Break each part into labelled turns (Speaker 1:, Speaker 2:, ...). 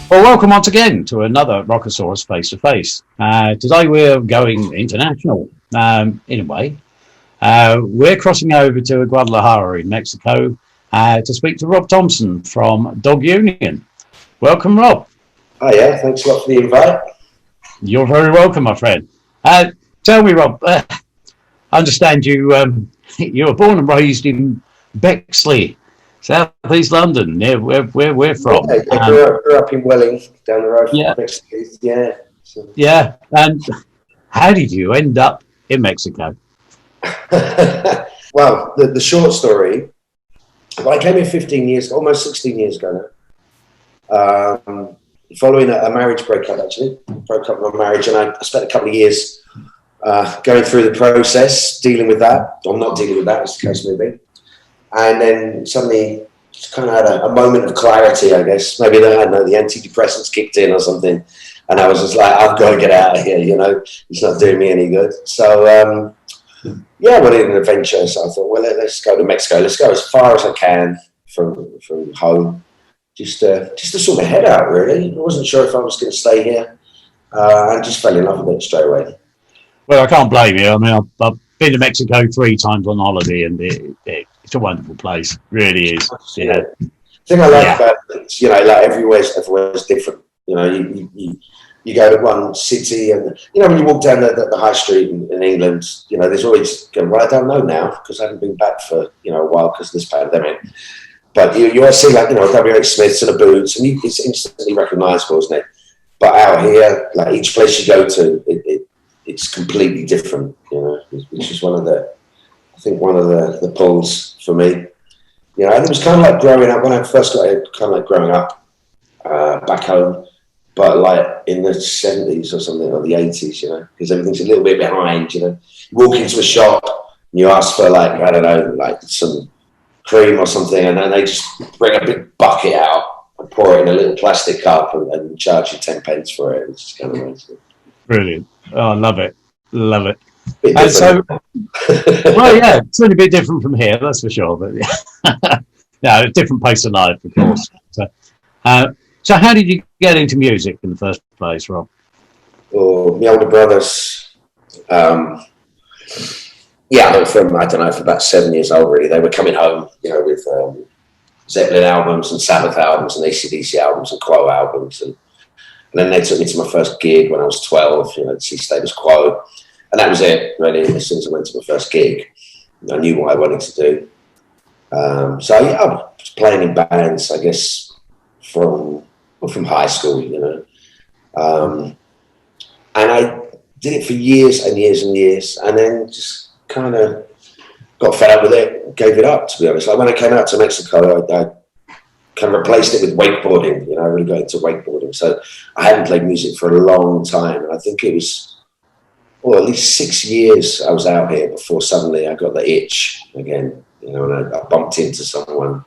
Speaker 1: Well, welcome once again to another Rockosaurus Face2Face. Today we're going international in a way. We're crossing over to Guadalajara in Mexico to speak to Rob Thompson from Dog Union. Welcome, Rob.
Speaker 2: Oh yeah, thanks a lot for the invite.
Speaker 1: You're very welcome, my friend. Tell me, Rob, I understand you you were born and raised in Bexley, South East London, near where we're from.
Speaker 2: Yeah, I grew up in Welling, down the road
Speaker 1: Yeah,
Speaker 2: from Mexico. Yeah.
Speaker 1: yeah. And how did you end up in Mexico?
Speaker 2: Well, the short story. Well, I came here 15 years, almost 16 years ago now. Following a marriage breakup, actually, broke up my marriage, and I spent a couple of years going through the process, dealing with that, or not dealing with that, as the case may be. And then suddenly, just kind of had a moment of clarity, I guess. Maybe I don't know, the antidepressants kicked in or something, and I was just like, I've got to get out of here. It's not doing me any good. So yeah, I wanted an adventure. So I thought, well, let's go to Mexico. Let's go as far as I can from home, just to sort my head out. Really, I wasn't sure if I was going to stay here. I just fell in love with it straight away.
Speaker 1: Well, I can't blame you. I mean, I've been to Mexico 3 times on holiday, and it's a wonderful place. Really is. Yeah.
Speaker 2: The thing I like about it, like everywhere's different. You go to one city, and when you walk down the high street in England, there's always well, I don't know now because I haven't been back for a while because of this pandemic. But you always see WH Smiths and the boots, and it's instantly recognisable, isn't it? But out here, like each place you go to, it's completely different, which is one of the pulls for me. And it was kind of like growing up when I first got here, kind of like growing up back home, but like in the 70s or something, or the 80s, because everything's a little bit behind, You walk into a shop and you ask for I don't know, like some cream or something, and then they just bring a big bucket out and pour it in a little plastic cup and charge you 10 pence for it. It's just kind of amazing.
Speaker 1: Brilliant. Oh, I love it. Love it.
Speaker 2: And
Speaker 1: so, well, yeah, it's a bit different from here, that's for sure. But yeah, a different pace of life, of course. So how did you get into music in the first place, Rob?
Speaker 2: Well, my older brothers, from about 7 years old, really. They were coming home, with Zeppelin albums and Sabbath albums and AC/DC albums and Quo albums, and then they took me to my first gig when I was 12, to see Status Quo, and that was it, really. As soon as I went to my first gig, I knew what I wanted to do. I was playing in bands, I guess, from high school, and I did it for years and years and years, and then just kind of got fed up with it, gave it up, to be honest. Like when I came out to Mexico, I kind of replaced it with wakeboarding. I really got into wakeboarding. So I hadn't played music for a long time. And I think it was, at least 6 years I was out here before suddenly I got the itch again, and I bumped into someone,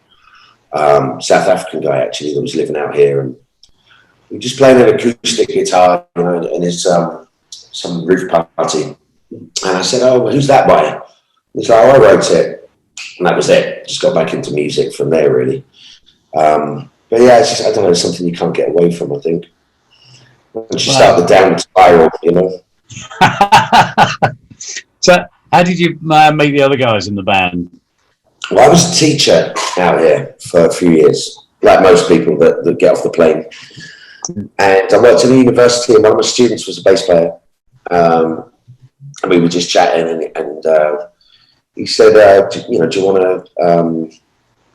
Speaker 2: South African guy actually, that was living out here. And we were just playing an acoustic guitar, in his some roof party. And I said, "Oh, who's that by?" He's like, "Oh, I wrote it." And that was it. Just got back into music from there, really. But yeah, it's just, I don't know, it's something you can't get away from, I think. Once you start the downward spiral,
Speaker 1: So how did you meet the other guys in the band?
Speaker 2: Well, I was a teacher out here for a few years, like most people that get off the plane. And I worked in a university, and one of my students was a bass player. And we were just chatting, and he said, do you want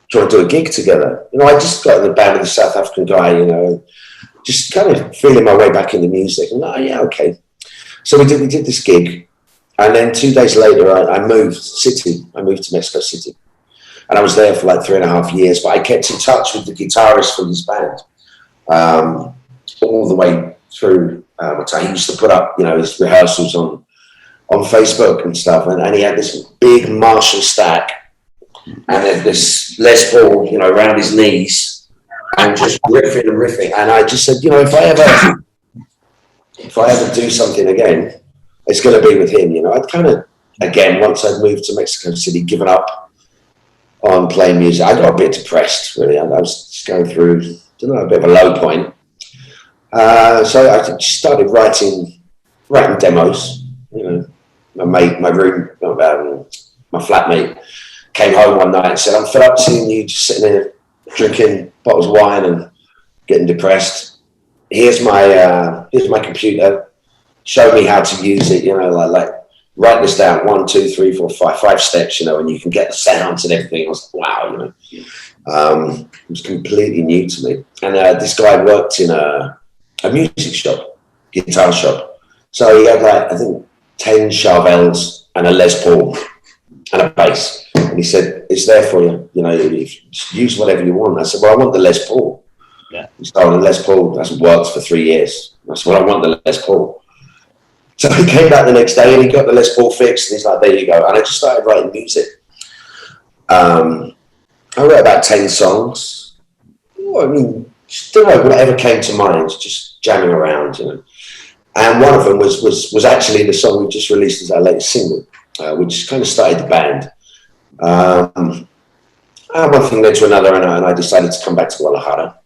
Speaker 2: to do a gig together? I just got in the band with a South African guy, just kind of feeling my way back into music. And yeah, okay. So we did this gig, and then 2 days later, I moved city. I moved to Mexico City, and I was there for like 3.5 years. But I kept in touch with the guitarist from his band all the way through. He used to put up, his rehearsals on Facebook and stuff, and he had this big Marshall stack, and then this Les Paul, around his knees, and just riffing. And I just said, if I ever do something again, it's going to be with him. I'd kind of, again, once I'd moved to Mexico City, given up on playing music. I got a bit depressed, really. I was just going through, a bit of a low point. So I just started writing demos. You know, my flatmate came home one night and said, "I'm fed up seeing you just sitting there drinking bottles of wine and getting depressed. Here's my computer. Show me how to use it. You know, like write this down. 1, 2, 3, 4, 5 steps. You know, and you can get the sounds and everything." I was like, "Wow!" You know, it was completely new to me. And this guy worked in a music shop, guitar shop. So he had like, I think, 10 Charvels and a Les Paul and a bass. And he said, "It's there for you. You know, use whatever you want." I said, "Well, I want the Les Paul."
Speaker 1: Yeah.
Speaker 2: He said, "Oh, the Les Paul hasn't worked for 3 years." I said, "Well, I want the Les Paul." So he came back the next day and he got the Les Paul fixed. And he's like, "There you go." And I just started writing music. I wrote about 10 songs. Well, I mean, just don't know, whatever came to mind, just jamming around, you know. And one of them was actually the song we just released as our latest single, which kind of started the band. And one thing led to another, and I decided to come back to Guadalajara.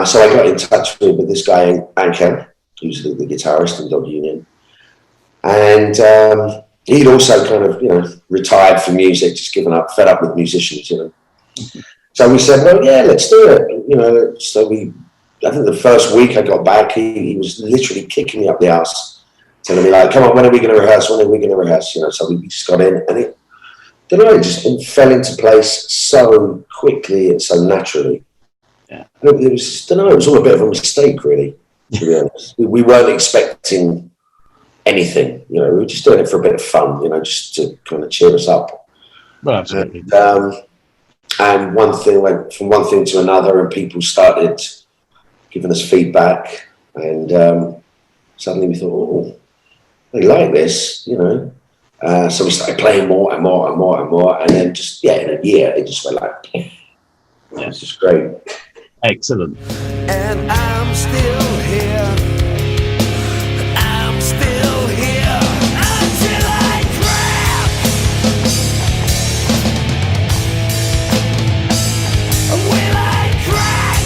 Speaker 2: So I got in touch with this guy, Ankel, who's the guitarist in Dog Union. And he'd also kind of, you know, retired from music, just given up, fed up with musicians, you know. So we said, "Well, yeah, let's do it." You know, so I think the first week I got back, he was literally kicking me up the ass, telling me like, "Come on, when are we going to rehearse? When are we going to rehearse?" You know, so we just got in, and it fell into place so quickly and so naturally.
Speaker 1: Yeah.
Speaker 2: It was, it was all a bit of a mistake, really, to be honest. We weren't expecting anything, you know, we were just doing it for a bit of fun, you know, just to kind of cheer us up.
Speaker 1: Well, absolutely.
Speaker 2: And one thing went from one thing to another, and people started giving us feedback, and suddenly we thought, "Oh, they like this," you know. So we started playing more and more and more and more, and then just in a year it just went like, it's just great.
Speaker 1: Excellent.
Speaker 3: And I'm still here. I'm still here until I crack. Will I crack?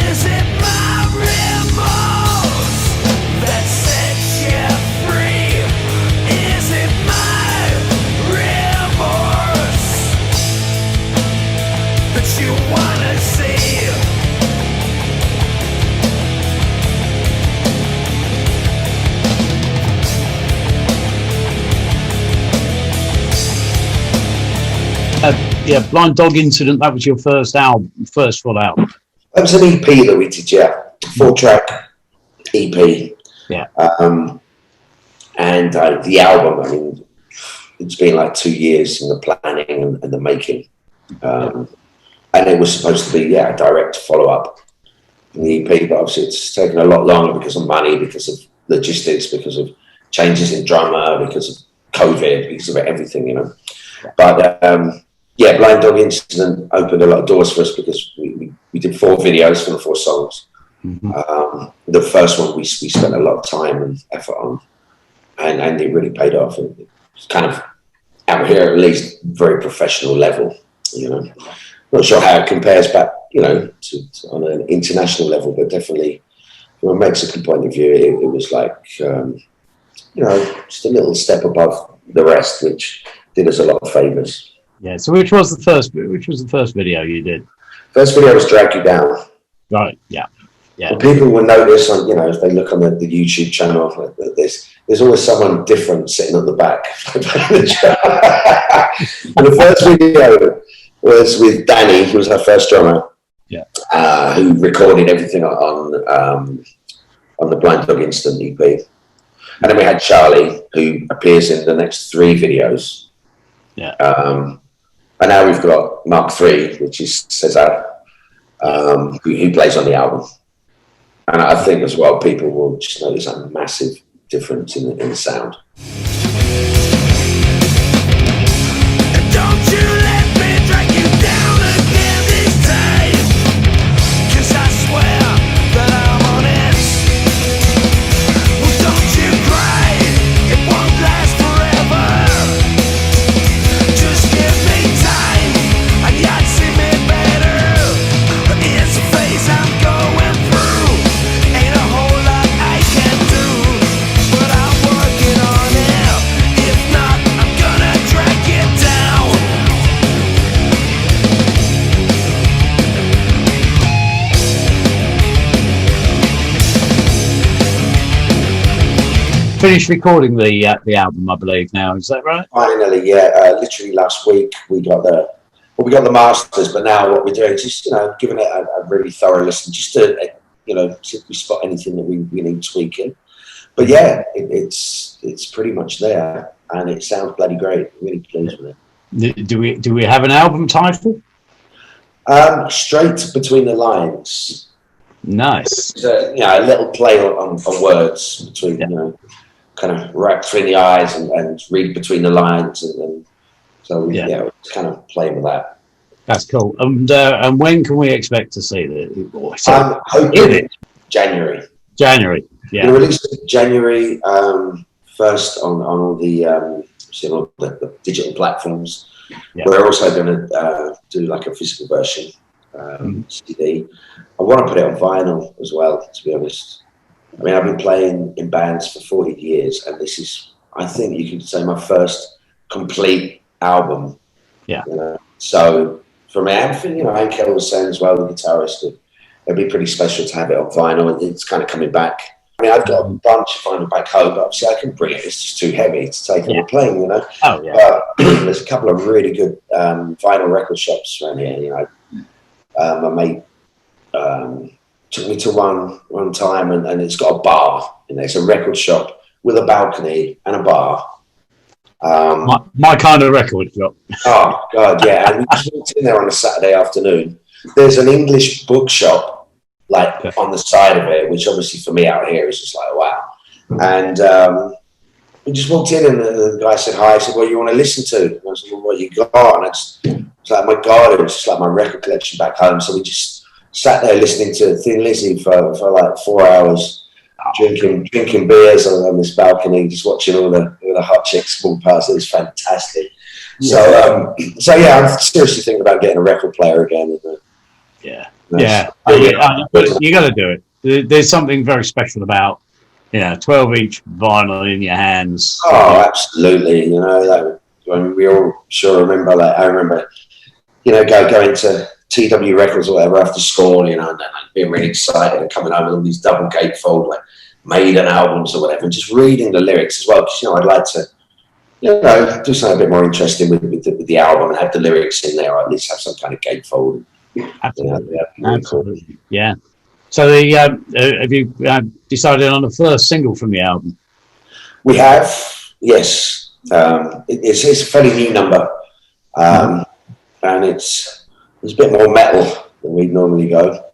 Speaker 3: Is it my remorse that sets you free? Is it my remorse that you wanna see?
Speaker 1: Blind Dog Incident, that was your first full album.
Speaker 2: That was an EP that we did, 4-track EP.
Speaker 1: Yeah.
Speaker 2: And the album, I mean, it's been like 2 years in the planning and the making. And it was supposed to be, a direct follow-up in the EP, but obviously it's taken a lot longer because of money, because of logistics, because of changes in drummer, because of COVID, because of everything, you know. But Blind Dog Incident opened a lot of doors for us because we did 4 videos for the 4 songs. Mm-hmm. The first one we spent a lot of time and effort on, and it really paid off. And it's kind of out here, at least, very professional level. You know, not sure how it compares back, you know, to on an international level, but definitely from a Mexican point of view, it was like, you know, just a little step above the rest, which did us a lot of favors.
Speaker 1: Yeah. So which was the first video you did?
Speaker 2: First video was Drag You Down.
Speaker 1: Right. Yeah. Yeah.
Speaker 2: Well, people will notice on, you know, if they look on the YouTube channel, there's always someone different sitting on the back. And the first video was with Danny, who was our first drummer.
Speaker 1: Yeah.
Speaker 2: Who recorded everything on the Blind Dog Instant EP. And then we had Charlie, who appears in the next 3 videos.
Speaker 1: Yeah.
Speaker 2: And now we've got Mark III, which is Cesar, who plays on the album. And I think as well, people will just notice a massive difference in the sound.
Speaker 3: Don't you let me drag you down again this time, 'cause I swear that I'm on it. Well, don't you cry, it won't last forever. Just give me time, and Yahtzee
Speaker 1: finished recording the album, I believe. Now, is that right?
Speaker 2: Finally, yeah. Literally last week we got the masters, but now what we're doing is just giving it a really thorough listen, just to see if we spot anything that we need tweaking. But yeah, it's pretty much there, and it sounds bloody great. Really pleased with it.
Speaker 1: Do we have an album title?
Speaker 2: Straight Between the Lines.
Speaker 1: Nice.
Speaker 2: It's a little play on words between kind of right between the eyes and read between the lines, and so we're kind of playing with that.
Speaker 1: That's cool. And when can we expect to see the?
Speaker 2: I'm hoping January.
Speaker 1: January. Yeah.
Speaker 2: We'll release it January first on all the digital platforms. Yeah. We're also going to do like a physical version CD. I want to put it on vinyl as well, to be honest. I mean, I've been playing in bands for 40 years, and this is, I think you could say, my first complete album.
Speaker 1: Yeah.
Speaker 2: So for me, and Keller was saying as well, the guitarist, it'd be pretty special to have it on vinyl. It's kind of coming back. I mean, I've got a bunch of vinyl back home, but obviously I can bring it. It's just too heavy to take on the plane,
Speaker 1: Oh, yeah.
Speaker 2: But there's a couple of really good vinyl record shops around here, My mate took me to one time, and it's got a bar in there. It's a record shop with a balcony and a bar.
Speaker 1: My kind of record shop.
Speaker 2: Oh, God, yeah. And we just walked in there on a Saturday afternoon. There's an English bookshop on the side of it, which obviously for me out here is just like, wow. And we just walked in, and the guy said hi. I said, "What you want to listen to?" And I said, "Well, what you got?" And it's like, my God, it was just like my record collection back home. So we just sat there listening to Thin Lizzy for like 4 hours, drinking beers on this balcony, just watching all the hot chicks walk past. It was fantastic. Yeah. So I'm seriously thinking about getting a record player again.
Speaker 1: Yeah. You got to do it. There's something very special about 12-inch vinyl in your hands.
Speaker 2: Oh, absolutely. We all sure remember that. I remember, going to TW Records or whatever after school, and being really excited and coming home with all these double gatefold Maiden albums or whatever, and just reading the lyrics as well, because I'd like to do something a bit more interesting with the album and have the lyrics in there, or at least have some kind of gatefold.
Speaker 1: Absolutely. Absolutely. Cool. Yeah. So have you decided on the first single from the album?
Speaker 2: We have, yes. It's a fairly new number, and it's a bit more metal than we normally go.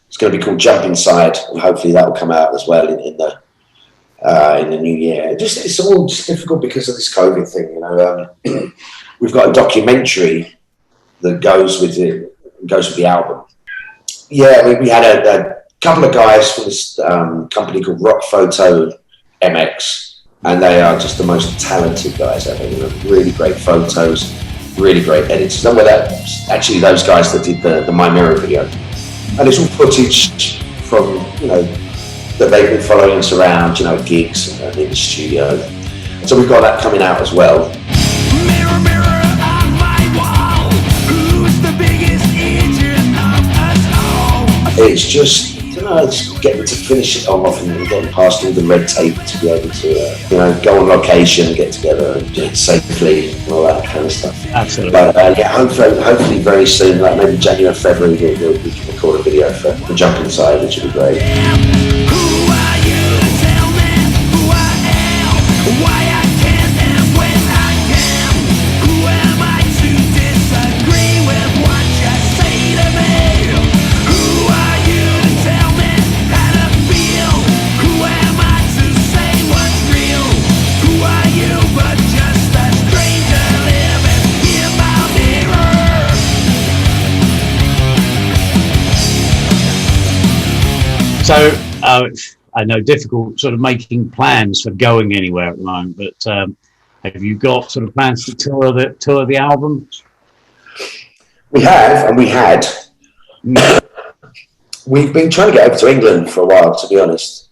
Speaker 2: It's going to be called Jump Inside, and hopefully that will come out as well in the new year. It's all just difficult because of this COVID thing. We've got a documentary that goes with the album. Yeah, we had a couple of guys from this company called Rock Photo MX, and they are just the most talented guys ever. Really great photos, really great edits. Some of that, actually, those guys that did the My Mirror video, and it's all footage from that they've been following us around, gigs in the studio. So we've got that coming out as well.
Speaker 3: Mirror, mirror on my wall, who's the biggest idiot of us all?
Speaker 2: It's just, it's getting to finish it off and getting past all the red tape to be able to, go on location and get together and do it safely and all that kind of stuff.
Speaker 1: Absolutely.
Speaker 2: But hopefully very soon, like maybe January, February, we can record a video for Jump Inside, which would be great.
Speaker 3: Who are you to tell me who I am? Why I can't and when I can? Who am I to disagree with what you say to me? Who are you to tell me how to feel? Who am I to say what's real? Who are you but just a stranger living in my mirror?
Speaker 1: So I know difficult sort of making plans for going anywhere at the moment, but have you got sort of plans to tour the album?
Speaker 2: We have, and we had. We've been trying to get over to England for a while, to be honest,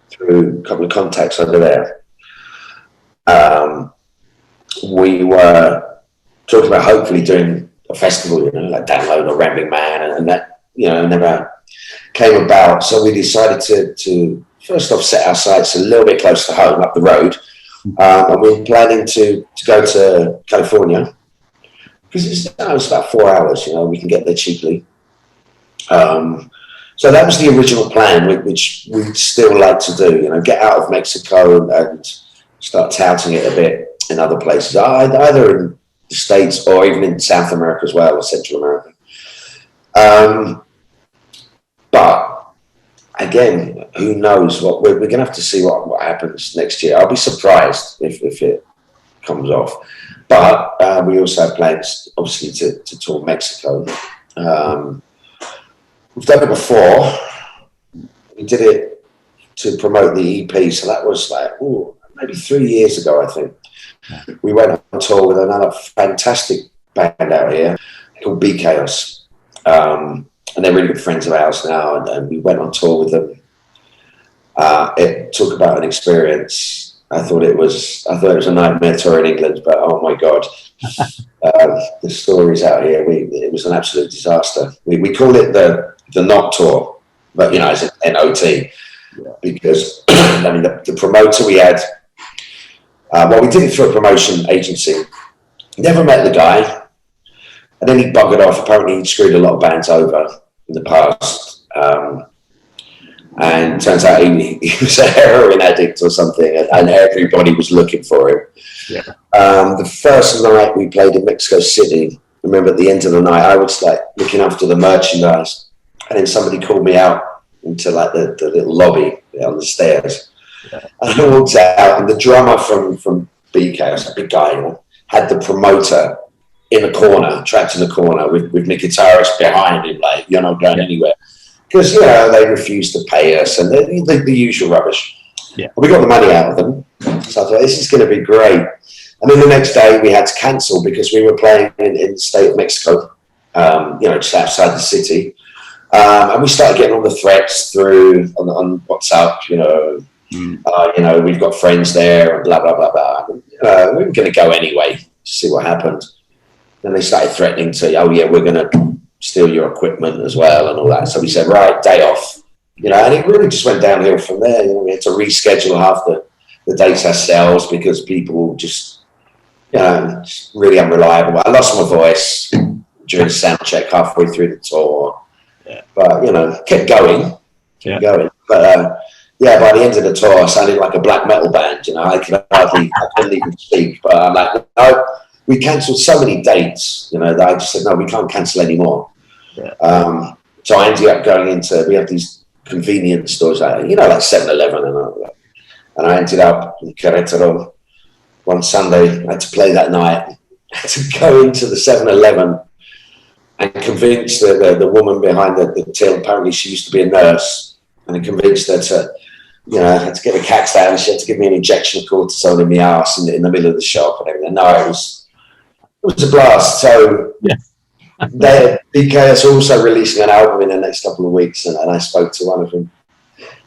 Speaker 2: through a couple of contacts over there. We were talking about hopefully doing a festival, like Download or Rambling Man, and that, never came about. So we decided to first off set our sights a little bit close to home, up the road, and we were planning to go to California because it's about 4 hours. We can get there cheaply. So that was the original plan, which we'd still like to do. Get out of Mexico and start touting it a bit in other places, either in the States or even in South America as well, or Central America. But again, who knows what we're going to have to see what happens next year. I'll be surprised if it comes off. But we also have plans, obviously, to tour Mexico. We've done it before. We did it to promote the EP, so that was maybe 3 years ago, I think. We went on tour with another fantastic band out here called B Chaos. And they're really good friends of ours now, and we went on tour with them. It took about an experience. I thought it was a nightmare tour in England, but oh my God, the stories out here, it was an absolute disaster. We call it the Not Tour, but it's an NOT, because I mean the promoter we had. We did it through a promotion agency. Never met the guy. And then he buggered off. Apparently he'd screwed a lot of bands over in the past. And turns out he was a heroin addict or something, and everybody was looking for him. Yeah. The first night we played in Mexico City, I remember at the end of the night, I was looking after the merchandise, and then somebody called me out into the little lobby on the stairs. Yeah. And I walked out, and the drummer from BK, a big guy, had the promoter in the corner, trapped in the corner with the guitarist behind him, you're not going anywhere. Because, they refused to pay us and the usual rubbish. Yeah. But we got the money out of them. So I thought, this is going to be great. And then the next day we had to cancel because we were playing in the state of Mexico, just outside the city. And we started getting all the threats through on WhatsApp, we've got friends there and blah, blah, blah, blah. We were going to go anyway to see what happened. Then they started threatening to, we're going to steal your equipment as well and all that. So we said, right, day off. And it really just went downhill from there. We had to reschedule half the dates ourselves because people just, just really unreliable. I lost my voice during the sound check halfway through the tour. Yeah. But, kept going. But, by the end of the tour, I sounded like a black metal band. I couldn't even speak. But I'm like, no. We cancelled so many dates, that I just said, no, we can't cancel anymore. Yeah. So I ended up going we have these convenience stores, like 7-Eleven and all that. And I ended up in Querétaro one Sunday. I had to play that night. I had to go into the 7-Eleven and convince the woman behind the till. Apparently she used to be a nurse. And I convinced her to, I had to get the cats down. She had to give me an injection of cortisone in my arse in the middle of the shop and everything. No, it was a blast. So BKS also releasing an album in the next couple of weeks, and I spoke to one of them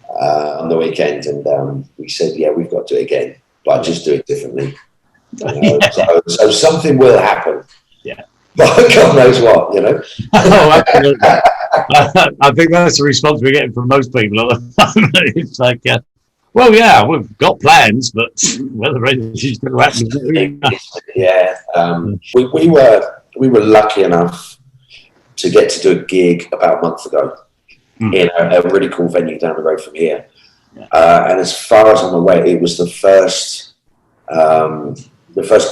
Speaker 2: on the weekend, and we said, we've got to do it again, but just do it differently. So something will happen. Yeah. But God knows what,
Speaker 1: Oh, absolutely. I think that's the response we're getting from most people at the moment. It's like, we've got plans, but whether it's going to happen. We were lucky enough to get to do a gig about a month ago in a really cool venue down the road from here. Yeah. And as far as I'm aware, it was the first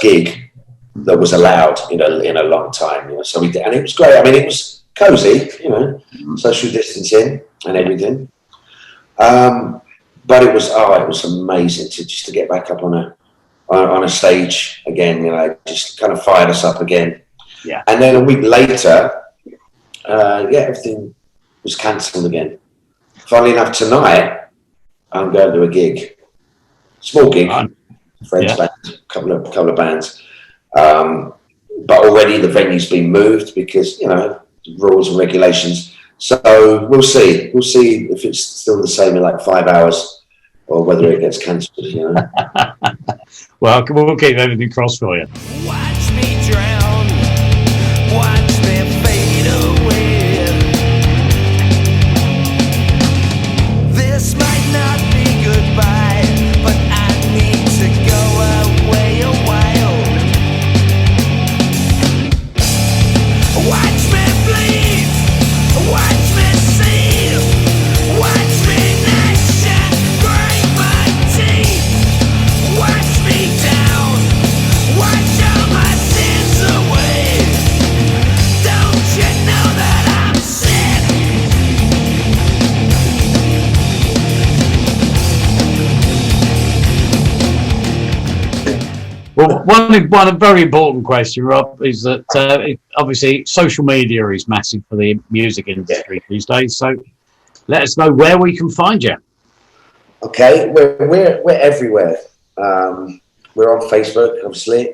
Speaker 1: gig that was allowed in a long time. So we did, and it was great. I mean, it was cozy, social distancing and everything. But it was amazing to get back up on a stage again. Just kind of fired us up again. Yeah. And then a week later, everything was cancelled again. Funnily enough, tonight I'm going to a gig, small gig, French band, couple of bands. But already the venue's been moved because rules and regulations. So we'll see. We'll see if it's still the same in 5 hours, or whether it gets cancelled. Well, we'll keep everything crossed for you.
Speaker 3: Watch me drown. Watch me fade away. This might not be
Speaker 1: Well, one very important question, Rob, is that obviously social media is massive for the music industry these days. So let us know where we can find you.
Speaker 2: Okay, we're everywhere. We're on Facebook, obviously.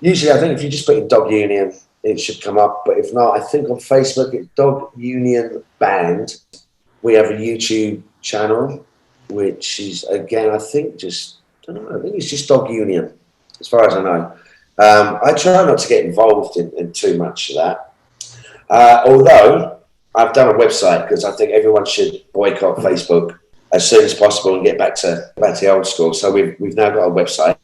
Speaker 2: Usually, I think if you just put in Dog Union, it should come up. But if not, I think on Facebook, it's Dog Union Band. We have a YouTube channel, which is, again, I think it's just Dog Union, as far as I know. I try not to get involved in too much of that. Although I've done a website because I think everyone should boycott Facebook as soon as possible and get back to the old school. So we've now got a website,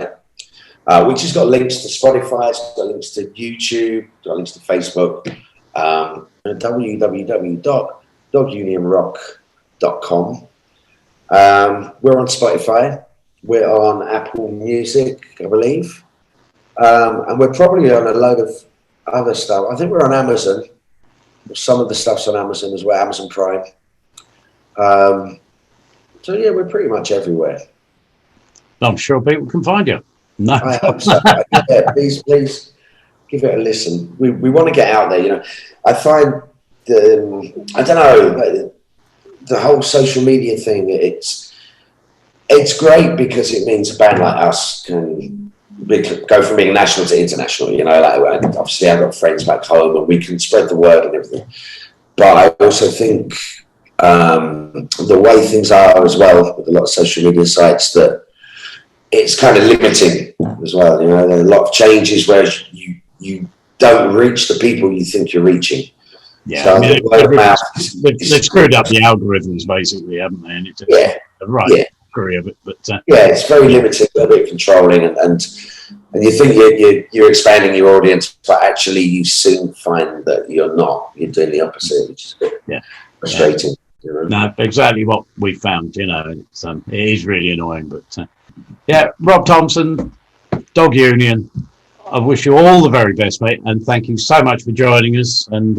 Speaker 2: which has got links to Spotify, it's got links to YouTube, got links to Facebook, www.dogunionrock.com. We're on Spotify, we're on Apple Music, I believe, and we're probably on a load of other stuff. I think we're on Amazon. Some of the stuff's on Amazon as well, Amazon Prime. So yeah, we're pretty much everywhere.
Speaker 1: I'm sure people can find you. No,
Speaker 2: I hope so. Yeah, please give it a listen. We want to get out there. You know, I find I don't know, the whole social media thing. It's great because it means a band like us can go from being national to international. You know, like obviously I've got friends back home and we can spread the word and everything. But I also think the way things are as well with a lot of social media sites, that it's kind of limiting as well. You know, there are a lot of changes where you don't reach the people you think you're reaching.
Speaker 1: Yeah,
Speaker 2: so
Speaker 1: I mean, they've screwed up the algorithms basically, haven't they? And it's degree of it, but
Speaker 2: yeah, it's very limited, a bit controlling, and you think you're expanding your audience, but actually you soon find that you're not. You're doing the opposite, which is a bit frustrating.
Speaker 1: Yeah.
Speaker 2: You know?
Speaker 1: No, exactly what we found. You know, it is really annoying, but yeah, Rob Thompson, Dog Union. I wish you all the very best, mate, and thank you so much for joining us. And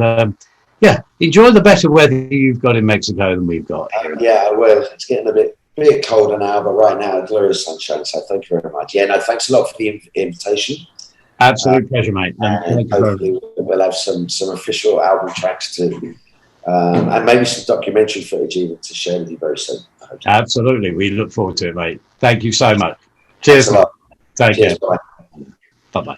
Speaker 1: enjoy the better weather you've got in Mexico than we've got here.
Speaker 2: Yeah, I will. It's getting a bit colder now, but right now, glorious sunshine. So thank you very much. Yeah, no, thanks a lot for the invitation.
Speaker 1: Absolute pleasure, mate.
Speaker 2: And hopefully we'll have some official album tracks to, and maybe some documentary footage even to share with you very soon.
Speaker 1: Absolutely. We look forward to it, mate. Thank you so much. Cheers.
Speaker 2: Thanks a lot.
Speaker 1: Take
Speaker 2: Cheers,
Speaker 1: care.
Speaker 2: bye.
Speaker 1: Bye-bye.